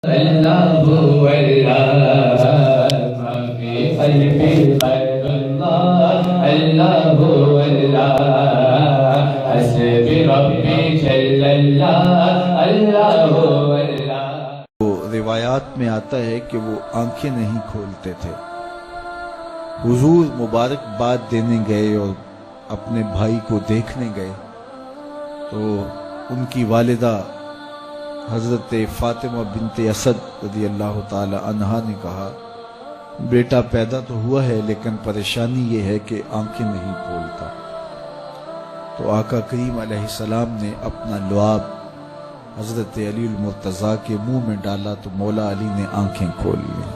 اللہ اللہ ما فی قلبی غیر اللہ اللہ اللہ حسبی ربی جل اللہ اللہ اللہ۔ روایات میں آتا ہے کہ وہ آنکھیں نہیں کھولتے تھے۔ حضور مبارکباد دینے گئے اور اپنے بھائی کو دیکھنے گئے تو ان کی والدہ حضرت فاطمہ بنت اسد رضی اللہ تعالی عنہا نے کہا، بیٹا پیدا تو ہوا ہے لیکن پریشانی یہ ہے کہ آنکھیں نہیں کھولتا۔ تو آقا کریم علیہ السلام نے اپنا لعاب حضرت علی المرتضیٰ کے منہ میں ڈالا تو مولا علی نے آنکھیں کھول لی۔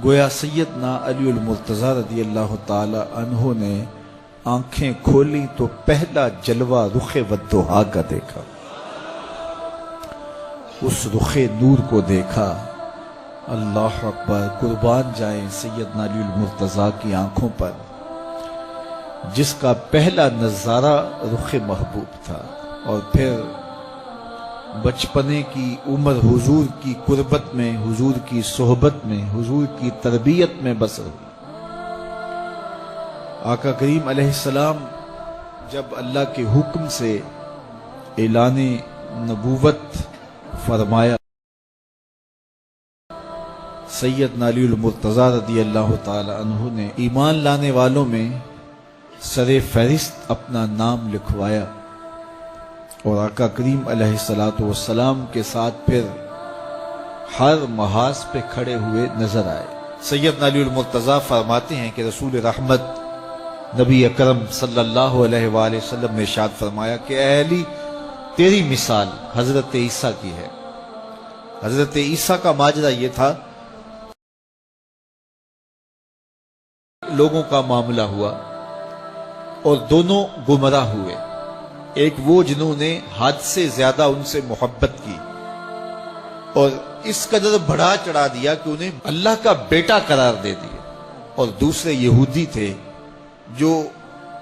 گویا سیدنا علی المرتضیٰ رضی اللہ تعالی عنہ نے آنکھیں کھولی تو پہلا جلوہ رخ والضحیٰ کا دیکھا۔ اس رخ نور کو دیکھا۔ اللہ اکبر، قربان جائیں سیدنا علی المرتضیٰ کی آنکھوں پر جس کا پہلا نظارہ رخ محبوب تھا، اور پھر بچپنے کی عمر حضور کی قربت میں، حضور کی صحبت میں، حضور کی تربیت میں بسر ہوئی۔ آقا کریم علیہ السلام جب اللہ کے حکم سے اعلان نبوت فرمایا، سیدنا علی المرتضیٰ رضی اللہ تعالی عنہ نے ایمان لانے والوں میں سر فہرست اپنا نام لکھوایا، اور آقا کریم علیہ السلام کے ساتھ پھر ہر محاذ پہ کھڑے ہوئے نظر آئے۔ سیدنا علی المرتضیٰ فرماتے ہیں کہ رسول رحمت نبی اکرم صلی اللہ علیہ وآلہ وسلم نے ارشاد فرمایا کہ اے علی، تیری مثال حضرت عیسیٰ کی ہے۔ حضرت عیسیٰ کا ماجرا یہ تھا، لوگوں کا معاملہ ہوا اور دونوں گمراہ ہوئے۔ ایک وہ جنہوں نے حد سے زیادہ ان سے محبت کی اور اس قدر بڑھا چڑھا دیا کہ انہیں اللہ کا بیٹا قرار دے دیا، اور دوسرے یہودی تھے جو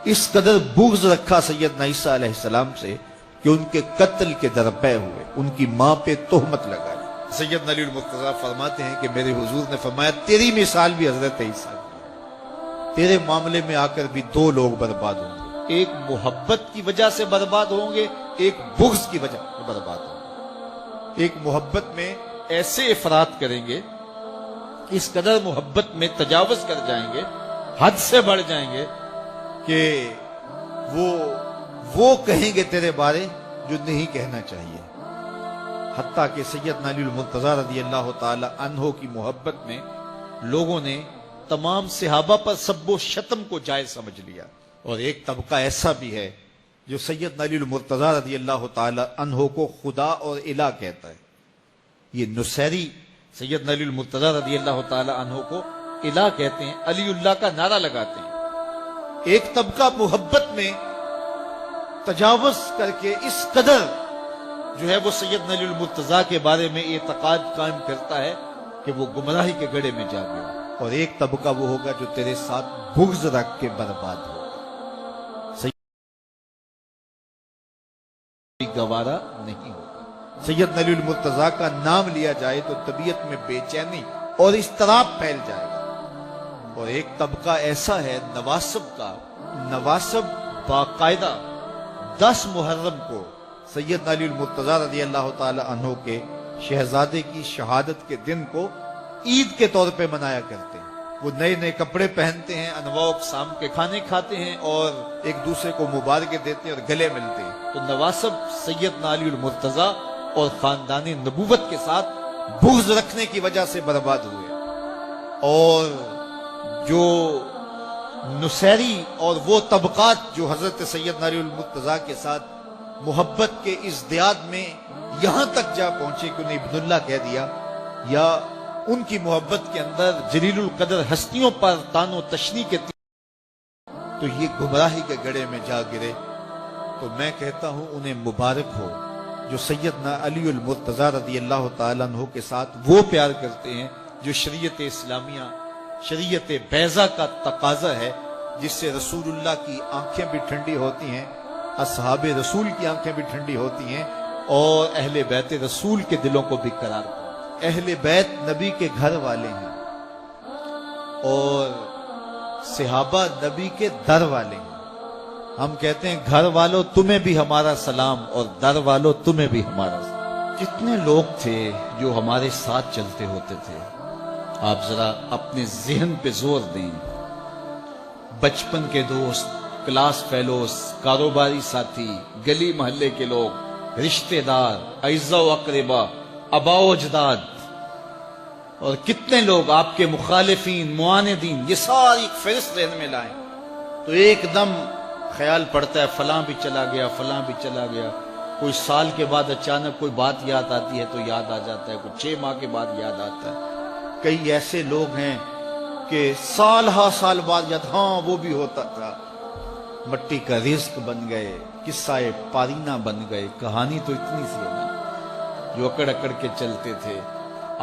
اس قدر بغض رکھا سیدنا عیسیٰ علیہ السلام سے کہ ان کے قتل کے درپے ہوئے، ان کی ماں پہ تہمت لگائی۔ سیدنا علی المرتضیٰ فرماتے ہیں کہ میرے حضور نے فرمایا، تیری مثال بھی حضرت عیسیٰ کی، تیرے معاملے میں آ کر بھی دو لوگ برباد ہوں گے، ایک محبت کی وجہ سے برباد ہوں گے، ایک بغض کی وجہ سے برباد ہوں گے۔ ایک محبت میں ایسے افراط کریں گے، اس قدر محبت میں تجاوز کر جائیں گے، حد سے بڑھ جائیں گے کہ وہ کہیں گے تیرے بارے جو نہیں کہنا چاہیے۔ حتیٰ کہ سیدنا علی المرتضیٰ رضی اللہ تعالی عنہ کی محبت میں لوگوں نے تمام صحابہ پر سب و شتم کو جائز سمجھ لیا، اور ایک طبقہ ایسا بھی ہے جو سیدنا علی المرتضیٰ رضی اللہ تعالی عنہ کو خدا اور الہ کہتا ہے۔ یہ نصیری سیدنا علی المرتضیٰ رضی اللہ تعالی عنہ کو الہ کہتے ہیں، علی اللہ کا نعرہ لگاتے ہیں۔ ایک طبقہ محبت میں تجاوز کر کے اس قدر جو ہے وہ سیدنا علی المرتضیٰ کے بارے میں اعتقاد قائم کرتا ہے کہ وہ گمراہی کے گڑھے میں جا گیا، اور ایک طبقہ وہ ہوگا جو تیرے ساتھ بغض رکھ کے برباد ہوگا، گوارا نہیں ہوگا۔ سیدنا علی المرتضیٰ کا نام لیا جائے تو طبیعت میں بے چینی اور اضطراب پھیل جائے گا۔ اور ایک طبقہ ایسا ہے نواسب کا، نواسب باقاعدہ 10 محرم کو سیدنا علی المرتضیٰ رضی اللہ تعالی عنہ کے شہزادے کی شہادت کے دن کو عید کے طور پہ منایا کرتے ہیں۔ وہ نئے نئے کپڑے پہنتے ہیں، انواع اقسام کے کھانے کھاتے ہیں، اور ایک دوسرے کو مبارکیں دیتے ہیں اور گلے ملتے ہیں۔ تو نواسب سیدنا علی المرتضیٰ اور خاندان نبوت کے ساتھ بغض رکھنے کی وجہ سے برباد ہوئے، اور جو نصیری اور وہ طبقات جو حضرت سیدنا علی المرتضیٰ کے ساتھ محبت کے ازدیاد میں یہاں تک جا پہنچے کہ انہیں ابن اللہ کہہ دیا، یا ان کی محبت کے اندر جلیل القدر ہستیوں پر تان و تشنی کے تو یہ گمراہی کے گڑھے میں جا گرے۔ تو میں کہتا ہوں انہیں مبارک ہو جو سیدنا علی المرتضیٰ رضی اللہ تعالیٰ عنہ کے ساتھ وہ پیار کرتے ہیں جو شریعت اسلامیہ، شریعت بیضا کا تقاضا ہے، جس سے رسول اللہ کی آنکھیں بھی ٹھنڈی ہوتی ہیں، اصحاب رسول کی آنکھیں بھی ٹھنڈی ہوتی ہیں، اور اہل بیت رسول کے دلوں کو بھی قرار دو۔ اہل بیت نبی کے گھر والے ہیں اور صحابہ نبی کے در والے ہیں۔ ہم کہتے ہیں گھر والوں تمہیں بھی ہمارا سلام اور در والوں تمہیں بھی ہمارا سلام۔ کتنے لوگ تھے جو ہمارے ساتھ چلتے ہوتے تھے، آپ ذرا اپنے ذہن پہ زور دیں۔ بچپن کے دوست، کلاس فیلوز، کاروباری ساتھی، گلی محلے کے لوگ، رشتہ دار، اعزاء و اقربا، آباء و اجداد، اور کتنے لوگ آپ کے مخالفین، معاندین، یہ ساری ایک فہرست ذہن میں لائیں تو ایک دم خیال پڑتا ہے فلاں بھی چلا گیا، فلاں بھی چلا گیا۔ کوئی سال کے بعد اچانک کوئی بات یاد آتی ہے تو یاد آ جاتا ہے، کوئی 6 ماہ کے بعد یاد آتا ہے۔ کئی ایسے لوگ ہیں کہ سال ہا سال بعد یاد، ہاں وہ بھی ہوتا تھا۔ مٹی کا رزق بن گئے، قصہ پارینہ بن گئے۔ کہانی تو اتنی سی ہے نا، جو اکڑ اکڑ کے چلتے تھے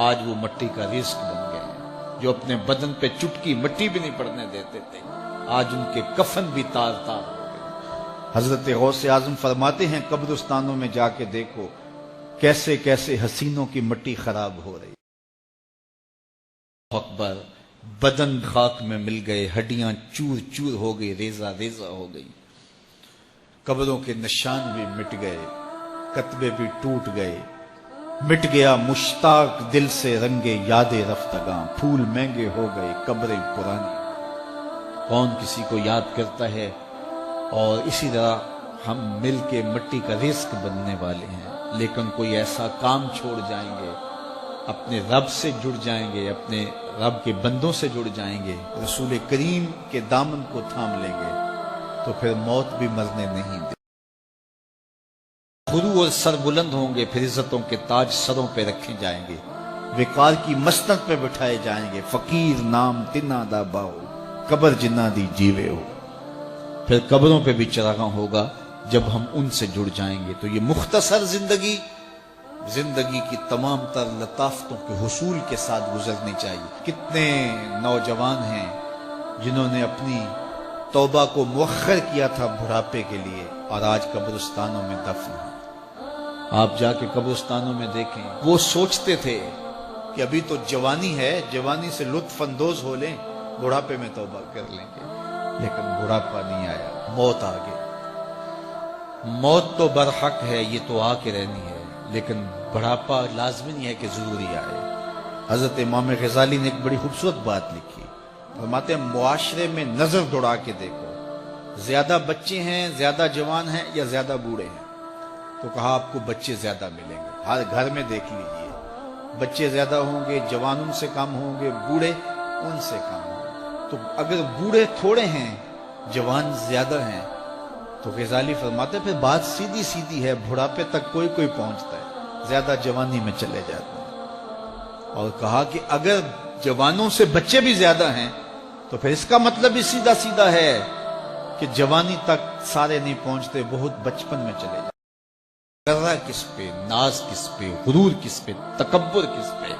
آج وہ مٹی کا رزق بن گئے ہیں۔ جو اپنے بدن پہ چٹکی مٹی بھی نہیں پڑنے دیتے تھے آج ان کے کفن بھی تار تار ہو گئے۔ حضرت غوث اعظم فرماتے ہیں قبرستانوں میں جا کے دیکھو کیسے کیسے حسینوں کی مٹی خراب ہو رہی۔ اکبر، بدن خاک میں مل گئے، ہڈیاں چور چور ہو گئی، ریزہ ریزہ ہو گئی، قبروں کے نشان بھی مٹ گئے، کتبے بھی ٹوٹ گئے، مٹ گیا مشتاق دل سے رنگے یاد رفتگاں، پھول مہنگے ہو گئے، قبریں پرانی۔ کون کسی کو یاد کرتا ہے؟ اور اسی طرح ہم مل کے مٹی کا رزق بننے والے ہیں، لیکن کوئی ایسا کام چھوڑ جائیں گے، اپنے رب سے جڑ جائیں گے، اپنے رب کے بندوں سے جڑ جائیں گے، رسول کریم کے دامن کو تھام لیں گے تو پھر موت بھی مرنے نہیں دے۔ غرور اور سر بلند ہوں گے، پھر عزتوں کے تاج سروں پہ رکھے جائیں گے، وقار کی مسند پہ بٹھائے جائیں گے۔ فقیر نام تنا دا باؤ، قبر جنہ دی جیوے ہو۔ پھر قبروں پہ بھی چراغاں ہوگا جب ہم ان سے جڑ جائیں گے۔ تو یہ مختصر زندگی کی تمام تر لطافتوں کے حصول کے ساتھ گزرنی چاہیے۔ کتنے نوجوان ہیں جنہوں نے اپنی توبہ کو مؤخر کیا تھا بڑھاپے کے لیے، اور آج قبرستانوں میں دفن ہیں۔ آپ جا کے قبرستانوں میں دیکھیں، وہ سوچتے تھے کہ ابھی تو جوانی ہے، جوانی سے لطف اندوز ہو لیں، بڑھاپے میں توبہ کر لیں گے، لیکن بڑھاپا نہیں آیا، موت آ گئی۔ موت تو برحق ہے، یہ تو آ کے رہنی ہے، لیکن بڑھاپا لازمی نہیں ہے کہ ضروری آئے۔ حضرت امام غزالی نے ایک بڑی خوبصورت بات لکھی، فرماتے ہیں معاشرے میں نظر دوڑا کے دیکھو، زیادہ بچے ہیں، زیادہ جوان ہیں یا زیادہ بوڑھے ہیں؟ تو کہا آپ کو بچے زیادہ ملیں گے۔ ہر گھر میں دیکھ لیجئے، بچے زیادہ ہوں گے، جوان ان سے کم ہوں گے، بوڑھے ان سے کم ہوں گے۔ تو اگر بوڑھے تھوڑے ہیں، جوان زیادہ ہیں، تو غزالی فرماتے ہیں پھر بات سیدھی سیدھی ہے، بڑھاپے تک کوئی کوئی پہنچتا ہے، زیادہ جوانی میں چلے جاتے ہیں۔ اور کہا کہ اگر جوانوں سے بچے بھی زیادہ ہیں تو پھر اس کا مطلب ہی سیدھا سیدھا ہے کہ جوانی تک سارے نہیں پہنچتے، بہت بچپن میں چلے جاتے۔ غرہ کس پہ، ناز کس پہ، غرور کس پہ، تکبر کس پہ؟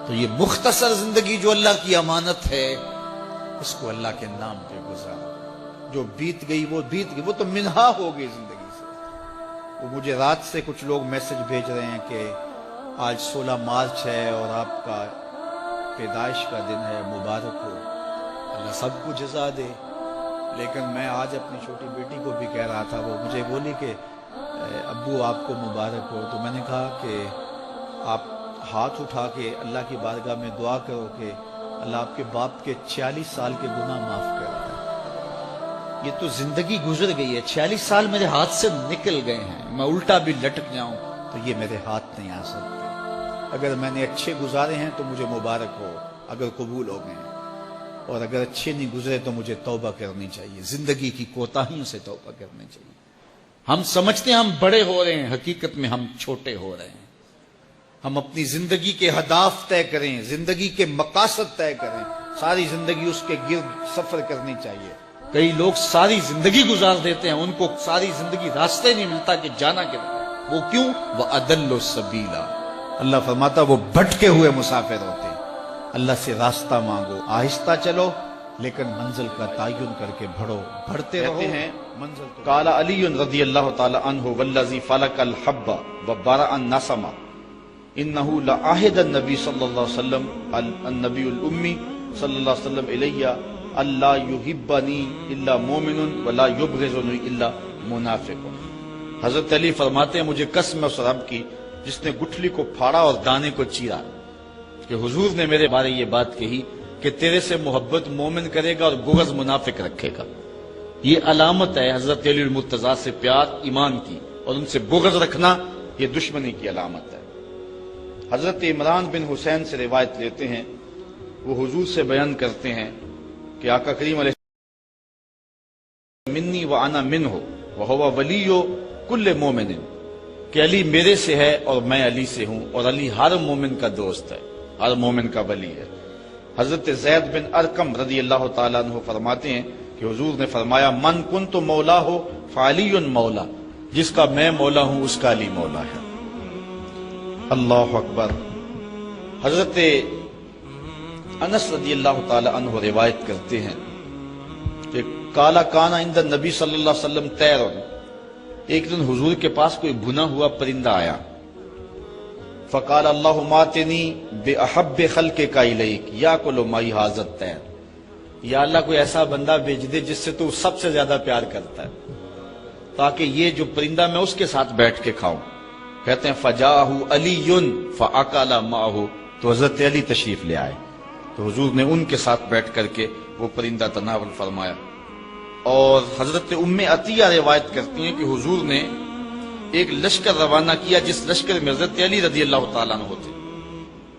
تو یہ مختصر زندگی جو اللہ کی امانت ہے، اس کو اللہ کے نام پہ گزارو۔ جو بیت گئی وہ بیت گئی، وہ تو منہا ہو گئی زندگی سے۔ وہ مجھے رات سے کچھ لوگ میسج بھیج رہے ہیں کہ آج 16 مارچ ہے اور آپ کا پیدائش کا دن ہے، مبارک ہو، اللہ سب کو جزا دے۔ لیکن میں آج اپنی چھوٹی بیٹی کو بھی کہہ رہا تھا، وہ مجھے بولی کہ ابو آپ کو مبارک ہو، تو میں نے کہا کہ آپ ہاتھ اٹھا کے اللہ کی بارگاہ میں دعا کرو کہ اللہ آپ کے باپ کے 46 سال کے گناہ معاف کر دے۔ یہ تو زندگی گزر گئی ہے، 46 سال میرے ہاتھ سے نکل گئے ہیں، میں الٹا بھی لٹک جاؤں تو یہ میرے ہاتھ نہیں آ سکتے۔ اگر میں نے اچھے گزارے ہیں تو مجھے مبارک ہو اگر قبول ہو گئے، اور اگر اچھے نہیں گزرے تو مجھے توبہ کرنی چاہیے، زندگی کی کوتاہیوں سے توبہ کرنی چاہیے۔ ہم سمجھتے ہیں ہم بڑے ہو رہے ہیں، حقیقت میں ہم چھوٹے ہو رہے ہیں۔ ہم اپنی زندگی کے اہداف طے کریں، زندگی کے مقاصد طے کریں، ساری زندگی اس کے گرد سفر کرنی چاہیے۔ کئی لوگ ساری زندگی گزار دیتے ہیں، ان کو ساری زندگی راستے نہیں ملتا کہ جانا کدھر۔ وہ کیوں؟ وَأَضَلُّ السَّبِيلَ، اللہ فرماتا وہ بھٹکے ہوئے مسافر ہوتے ہیں۔ اللہ سے راستہ مانگو، آہستہ چلو، لیکن منزل کا تعین کر کے بڑھو، بڑھتے رہو، کہتے ہیں منزل تو قال علی رضی اللہ تعالی عنہ والذی فلق الحب وبرأ النسمہ انه لعهد النبی صلی اللہ علیہ وسلم النبی الامی صلی اللہ علیہ وسلم الی اللہ یحبنی الا مومن ولا یبغضنی الا منافق۔ حضرت علی فرماتے ہیں مجھے قسم ہے اس رب کی جس نے گٹھلی کو پھاڑا اور دانے کو چیرا کہ حضور نے میرے بارے یہ بات کہی کہ تیرے سے محبت مومن کرے گا اور بغض منافق رکھے گا۔ یہ علامت ہے حضرت علی المرتضیٰ سے پیار ایمان کی، اور ان سے بغض رکھنا یہ دشمنی کی علامت ہے۔ حضرت عمران بن حسین سے روایت لیتے ہیں، وہ حضور سے بیان کرتے ہیں کہ آقا کریم علیہ منی وانا منہ وہو ولی کل مومن، کہ علی میرے سے ہے اور میں علی سے ہوں، اور علی ہر مومن کا دوست ہے، ہر مومن کا ولی ہے۔ حضرت زید بن ارقم رضی اللہ تعالیٰ عنہ فرماتے ہیں کہ حضور نے فرمایا من کنت مولا ہو فعلی مولا، جس کا میں مولا ہوں اس کا علی مولا ہے۔ اللہ اکبر۔ حضرت انس رضی اللہ تعالیٰ عنہ روایت کرتے ہیں کہ کالا کانا عند النبی صلی اللہ علیہ وسلم طیر، ایک دن حضور کے پاس کوئی بھنا ہوا پرندہ آیا، فقال اللہم آتنی بأحب خلقک الیک یاکل معی ھذا الطیر، یا اللہ کوئی ایسا بندہ بھیج دے جس سے تو سب سے زیادہ پیار کرتا ہے تاکہ یہ جو پرندہ میں اس کے ساتھ بیٹھ کے کھاؤں۔ کہتے ہیں فجاءہ علی فاکل معہ، تو حضرت علی تشریف لے آئے تو حضور نے ان کے ساتھ بیٹھ کر کے وہ پرندہ تناول فرمایا۔ اور حضرت ام عطیہ روایت کرتی ہیں کہ حضور نے ایک لشکر روانہ کیا جس لشکر میں حضرت علی رضی اللہ تعالیٰ عنہ تھے۔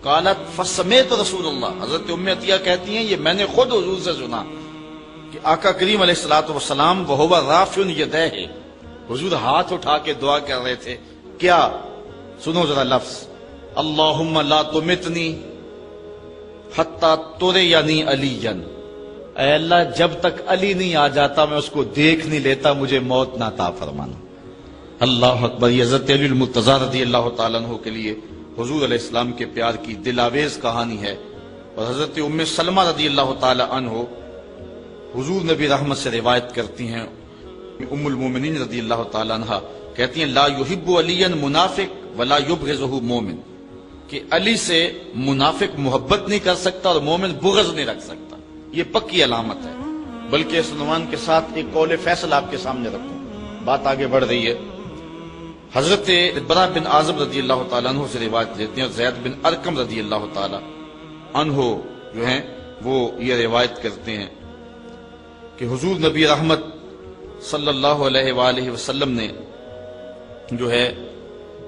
قالت فسمیت رسول اللہ، حضرت ام عطیہ کہتی ہیں یہ میں نے خود حضور سے سنا کہ آقا کریم علیہ الصلوۃ والسلام وہو رافع یدیہ، حضور ہاتھ اٹھا کے دعا کر رہے تھے، کیا؟ سنو ذرا لفظ، اللہم لا تمتنی حتی ترینی علیٰ، اے اللہ جب تک علی نہیں آ جاتا میں اس کو دیکھ نہیں لیتا، مجھے موت نہ عطا فرمانا۔ اللہ اکبر۔ یہ حضرت علی المرتضیٰ رضی اللہ تعالیٰ عنہ کے لیے حضور علیہ السلام کے پیار کی دلاویز کہانی ہے۔ اور حضرت ام سلمہ رضی اللہ تعالیٰ عنہ حضور نبی رحمت سے روایت کرتی ہیں، ام المومنین رضی اللہ تعالیٰ عنہ کہتی ہیں لا یحب علی منافق ولا یبغضہ مومن، کہ علی سے منافق محبت نہیں کر سکتا اور مومن بغض نہیں رکھ سکتا، یہ پکی علامت ہے۔ بلکہ اس عنوان کے ساتھ ایک قول فیصل آپ کے سامنے رکھوں، بات آگے بڑھ رہی ہے۔ حضرت برا بن عازب رضی اللہ تعالیٰ عنہ سے روایت لیتے ہیں، اور زید بن ارقم رضی اللہ تعالیٰ عنہ جو ہیں وہ یہ روایت کرتے ہیں کہ حضور نبی رحمت صلی اللہ علیہ وآلہ وسلم نے جو ہے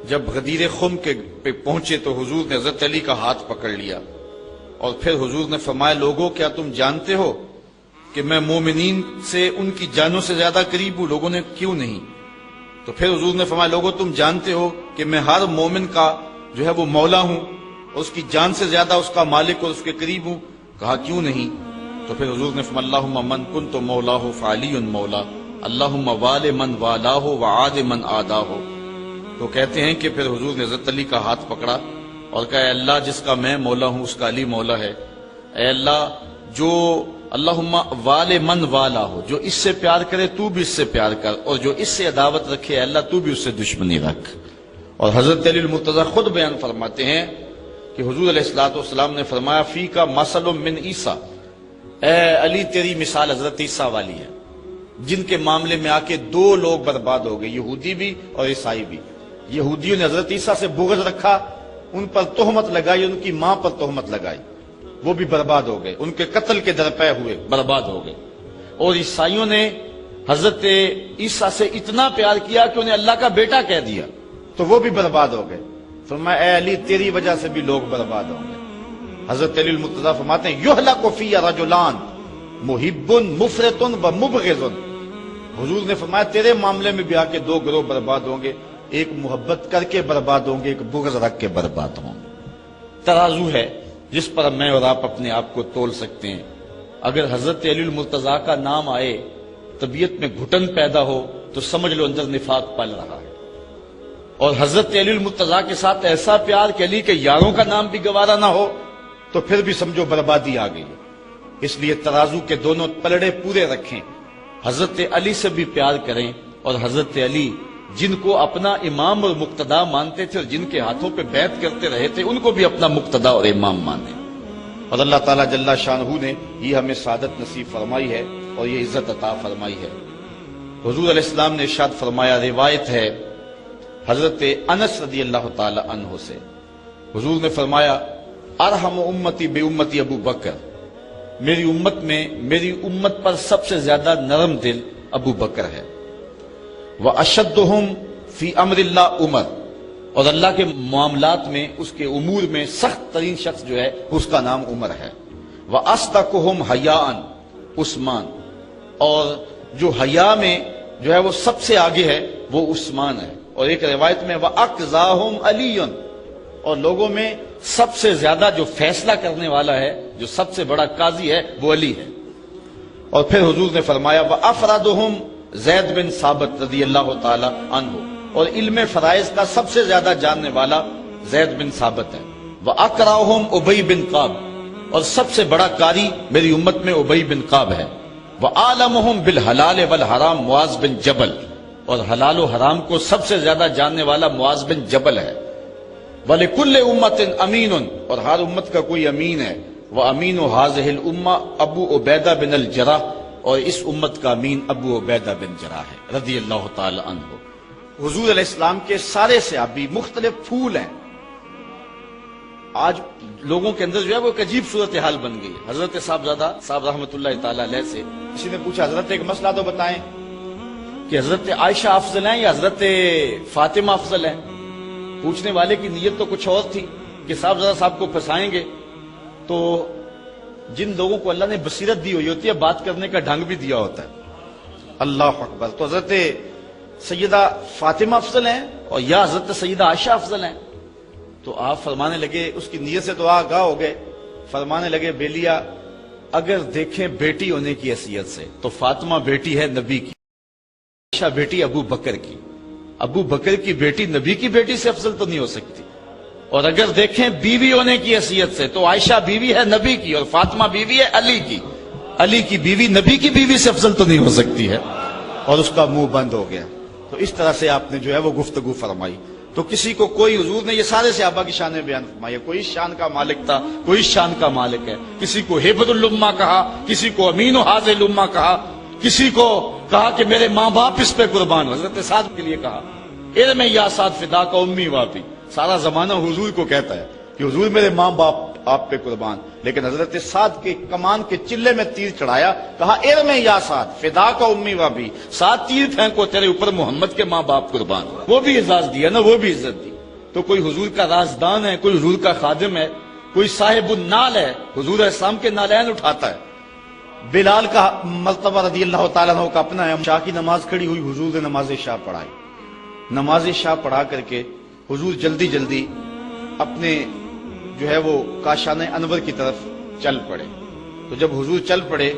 جب غدیر خم کے پہ پہنچے تو حضور نے حضرت علی کا ہاتھ پکڑ لیا، اور پھر حضور نے فرمایا لوگوں کیا تم جانتے ہو کہ میں مومنین سے ان کی جانوں سے زیادہ قریب ہوں؟ لوگوں نے کیوں نہیں؟ تو پھر حضور نے فرمایا لوگوں تم جانتے ہو کہ میں ہر مومن کا جو ہے وہ مولا ہوں اور اس کی جان سے زیادہ اس کا مالک اور اس کے قریب ہوں؟ کہا کیوں نہیں؟ تو پھر حضور نے فرمایا اللہم من کنت مولاہ فعلی مولا، اللہم وال من والاہ وعاد من آداہ۔ تو کہتے ہیں کہ پھر حضور نے حضرت علی کا ہاتھ پکڑا اور کہا اے اللہ جس کا میں مولا ہوں اس کا علی مولا ہے، اے اللہ جو اللہم وال من والا ہو، جو اس سے پیار کرے تو بھی اس سے پیار کر، اور جو اس سے عداوت رکھے اے اللہ تو بھی اس سے دشمنی رکھ۔ اور حضرت علی المرتضیٰ خود بیان فرماتے ہیں کہ حضور علیہ الصلوۃ والسلام نے فرمایا فی کا مثل من عیسیٰ، اے علی تیری مثال حضرت عیسیٰ والی ہے، جن کے معاملے میں آ کے دو لوگ برباد ہو گئے، یہودی بھی اور عیسائی بھی۔ یہودیوں نے حضرت عیسیٰ سے بغض رکھا، ان پر تہمت لگائی، ان کی ماں پر تہمت لگائی، وہ بھی برباد ہو گئے، ان کے قتل کے درپے ہوئے، برباد ہو گئے۔ اور عیسائیوں نے حضرت عیسیٰ سے اتنا پیار کیا کہ انہیں اللہ کا بیٹا کہہ دیا، تو وہ بھی برباد ہو گئے۔ فرمایا اے علی تیری وجہ سے بھی لوگ برباد ہوں گے۔ حضرت علی المرتضیٰ فرماتے ہیں یہلک فی رجلان محب مفرط و مبغض، حضور نے فرمایا تیرے معاملے میں بھی آ کے دو گروہ برباد ہوں گے، ایک محبت کر کے برباد ہوں گے، ایک بغض رکھ کے برباد ہوں گے۔ ترازو ہے جس پر میں اور آپ اپنے آپ کو تول سکتے ہیں۔ اگر حضرت علی المرتضیٰ کا نام آئے، طبیعت میں گھٹن پیدا ہو، تو سمجھ لو اندر نفاق پل رہا ہے۔ اور حضرت علی المرتضیٰ کے ساتھ ایسا پیار کہ علی کے یاروں کا نام بھی گوارا نہ ہو، تو پھر بھی سمجھو بربادی آ گئی۔ اس لیے ترازو کے دونوں پلڑے پورے رکھیں، حضرت علی سے بھی پیار کریں، اور حضرت علی جن کو اپنا امام اور مقتدا مانتے تھے اور جن کے ہاتھوں پہ بیعت کرتے رہے تھے، ان کو بھی اپنا مقتدا اور امام مانیں۔ اور اللہ تعالیٰ جل شانہ نے یہ ہمیں سعادت نصیب فرمائی ہے اور یہ عزت عطا فرمائی ہے۔ حضور علیہ السلام نے ارشاد فرمایا، روایت ہے حضرت انس رضی اللہ تعالی عنہ سے، حضور نے فرمایا، ارحم امتی بے امتی ابو بکر، میری امت میں میری امت پر سب سے زیادہ نرم دل ابو بکر ہے، واشدہم فی امر اللہ عمر، اور اللہ کے معاملات میں اس کے امور میں سخت ترین شخص جو ہے اس کا نام عمر ہے، واصدقہم حیاء عثمان، اور جو حیا میں جو ہے وہ سب سے آگے ہے وہ عثمان ہے، اور ایک روایت میں وَأَقْضَاهُمْ عَلِيٌّ، اور لوگوں میں سب سے زیادہ جو فیصلہ کرنے والا ہے، جو سب سے بڑا قاضی ہے وہ علی ہے۔ اور پھر حضور نے فرمایا وَأَفْرَدُهُمْ زید بن ثابت رضی اللہ تعالی عنہ، اور علم فرائض کا سب سے زیادہ جاننے والا زید بن ثابت ہے، وَأَقْرَأُهُمْ اُبَيْ بن قعب، اور سب سے بڑا قاری میری امت میں ابی بن قعب ہے، وَعَالَمُهُمْ بِالْحَلَالِ وَالْحَرَامِ معاذ بن جبل، اور حلال و حرام کو سب سے زیادہ جاننے والا معاذ بن جبل ہے، وَلِكُلِّ أُمَّةٍ أَمِينٌ، اور ہر امت کا کوئی امین ہے، وَأَمِينُ هَذِهِ الْأُمَّةِ ابو عبیدہ بن الجراح، اور اس امت کا امین ابو عبیدہ بن جراح ہے رضی اللہ تعالی عنہ۔ حضور علیہ السلام کے سارے صحابی مختلف پھول ہیں۔ آج لوگوں کے اندر جو ہے وہ ایک عجیب صورتحال بن گئی ہے۔ حضرت صاحبزادہ صاحب رحمۃ اللہ تعالی علیہ سے کسی نے پوچھا، حضرت ایک مسئلہ تو بتائیں کہ حضرت عائشہ افضل ہیں یا حضرت فاطمہ افضل ہیں؟ پوچھنے والے کی نیت تو کچھ اور تھی کہ صاحبزادہ صاحب کو پھنسائیں گے، تو جن لوگوں کو اللہ نے بصیرت دی ہوئی ہوتی ہے بات کرنے کا ڈھنگ بھی دیا ہوتا ہے۔ اللہ اکبر، تو حضرت سیدہ فاطمہ افضل ہیں اور یا حضرت سیدہ عائشہ افضل ہیں؟ تو آپ فرمانے لگے، اس کی نیت سے تو آگاہ ہو گئے، فرمانے لگے بیلیا اگر دیکھیں بیٹی ہونے کی حیثیت سے تو فاطمہ بیٹی ہے نبی کی، عائشہ بیٹی ابو بکر کی، ابو بکر کی بیٹی نبی کی بیٹی سے افضل تو نہیں ہو سکتی، اور اگر دیکھیں بیوی ہونے کی حیثیت سے تو عائشہ بیوی ہے نبی کی اور فاطمہ بیوی ہے علی کی، علی کی بیوی نبی کی بیوی سے افضل تو نہیں ہو سکتی ہے، اور اس کا منہ بند ہو گیا۔ تو اس طرح سے آپ نے جو ہے وہ گفتگو فرمائی۔ تو کسی کو کوئی، حضور نے یہ سارے صحابہ کی شانیں بیان فرمائی ہے، کوئی شان کا مالک تھا، کوئی شان کا مالک ہے، کسی کو ہیبت الامہ کہا، کسی کو امین و حاضر الامہ کہا، کسی کو کہا کہ میرے ماں باپ اس پہ قربان ہو، حضرت سعد کے لیے کہا علم یا سعد فدا کا امی واپی، سارا زمانہ حضور کو کہتا ہے کہ حضور میرے ماں باپ آپ پہ قربان، لیکن حضرت سعد کے کمان کے چلے میں تیر چڑھایا، کہا ارم یا سعد فدا کا امی وابی، سعد تیر پھینکو تیرے اوپر محمد کے ماں باپ قربان، وہ بھی اعزاز دیا نا، وہ بھی عزت دی۔ تو کوئی حضور کا رازدان ہے، کوئی حضور کا خادم ہے، کوئی صاحب النال ہے، حضور اسلام کے نالین اٹھاتا ہے۔ بلال کا مرتبہ رضی اللہ تعالیٰ عنہ کا اپنا ہے، شاہ کی نماز کھڑی ہوئی، حضور نے نماز شاہ پڑھائی، نماز شاہ پڑھا کر کے حضور جلدی جلدی اپنے جو ہے وہ کاشان انور کی طرف چل پڑے۔ تو جب حضور چل پڑے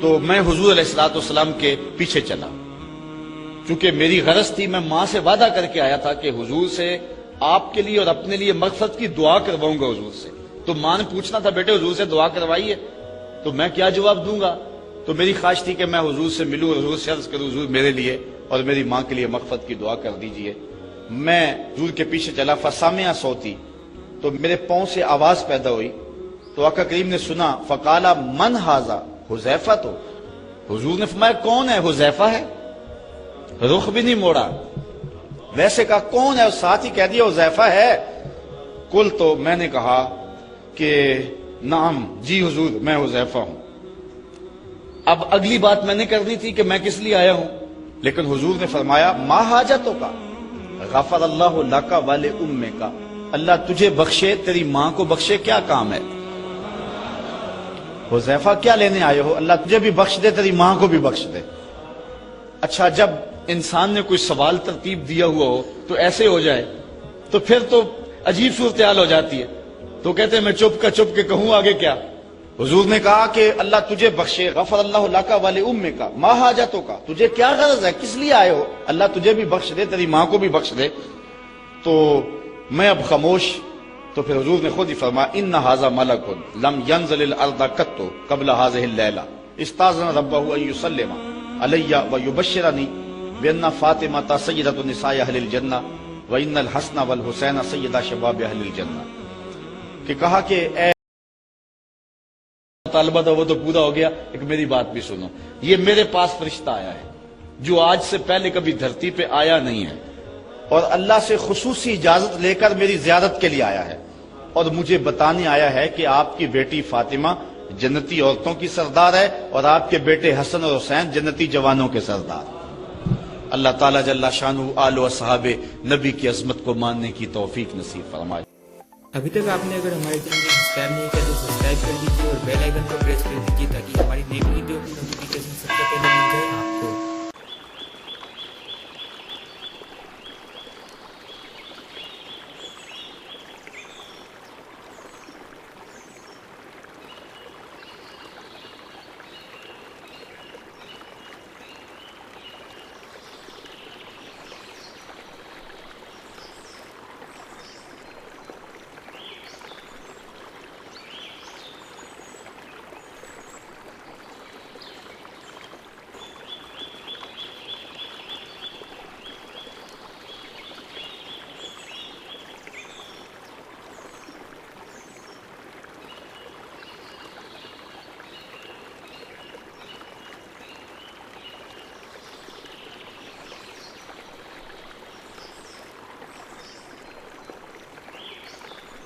تو میں حضور علیہ الصلوۃ والسلام کے پیچھے چلا، چونکہ میری غرض تھی، میں ماں سے وعدہ کر کے آیا تھا کہ حضور سے آپ کے لیے اور اپنے لیے مغفرت کی دعا کرواؤں گا حضور سے۔ تو ماں نے پوچھنا تھا بیٹے حضور سے دعا کروائیے، تو میں کیا جواب دوں گا؟ تو میری خواہش تھی کہ میں حضور سے ملوں اور حضور سے عرض کروں حضور میرے لیے اور میری ماں کے لیے مغفرت کی دعا کر دیجئے۔ میں حضور کے پیچھے چلا، فسامع صوتی، تو میرے پاؤں سے آواز پیدا ہوئی، تو آقا کریم نے سنا، فقالا من ھذا حذیفہ، تو حضور نے فرمایا کون ہے؟ حذیفہ ہے۔ رخ بھی نہیں موڑا، ویسے کہا کون ہے، اور ساتھ ہی کہہ دیا حذیفہ ہے۔ کل، تو میں نے کہا کہ نعم جی حضور میں حذیفہ ہوں۔ اب اگلی بات میں نے کرنی تھی کہ میں کس لیے آیا ہوں، لیکن حضور نے فرمایا ما حاجتوں کا، غفر اللہ لک ولی امک، اللہ تجھے بخشے تیری ماں کو بخشے، کیا کام ہے؟ حذیفہ کیا لینے آئے ہو؟ اللہ تجھے بھی بخش دے تیری ماں کو بھی بخش دے۔ اچھا جب انسان نے کوئی سوال ترتیب دیا ہوا ہو تو ایسے ہو جائے تو پھر تو عجیب صورتحال ہو جاتی ہے، تو کہتے ہیں میں چپ کے کہوں آگے کیا؟ حضور نے کہا کہ اللہ تجھے بخشے، غفر اللہ لک ولی امک، ما حاجتوں کا، تجھے کیا غرض ہے، کس لیے آئے ہو، اللہ تجھے بھی بخش دے تیری ماں کو بھی بخش دے۔ تو میں اب خاموش تو پھر حضور نے خود ہی فرمایا ان ھذا ملک لم ينزل الارض قط قبل هذه الليله استاذن ربه ان يسلم علي ويبشرني بان فاطمه سيده نساء اهل الجنه وان الحسن والحسين سيدا شباب اهل الجنه کہ کہا کہ اے طالبہ تھا وہ تو پورا ہو گیا، ایک میری بات بھی سنو، یہ میرے پاس فرشتہ آیا ہے جو آج سے پہلے کبھی دھرتی پہ آیا نہیں ہے، اور اللہ سے خصوصی اجازت لے کر میری زیارت کے لیے آیا ہے، اور مجھے بتانے آیا ہے کہ آپ کی بیٹی فاطمہ جنتی عورتوں کی سردار ہے اور آپ کے بیٹے حسن اور حسین جنتی جوانوں کے سردار۔ اللہ تعالیٰ جل شانہ آل و اصحاب نبی کی عظمت کو ماننے کی توفیق نصیب فرمائے۔ ابھی تک آپ نے اگر ہمارے چینل کو سبسکرائب نہیں کیا تو سبسکرائب کر دیجیے اور بیل آئیکن کو پریس کر دیجیے تاکہ ہماری نئی ویڈیو کی نوٹیفیکیشن سب سے پہلے مل جائے۔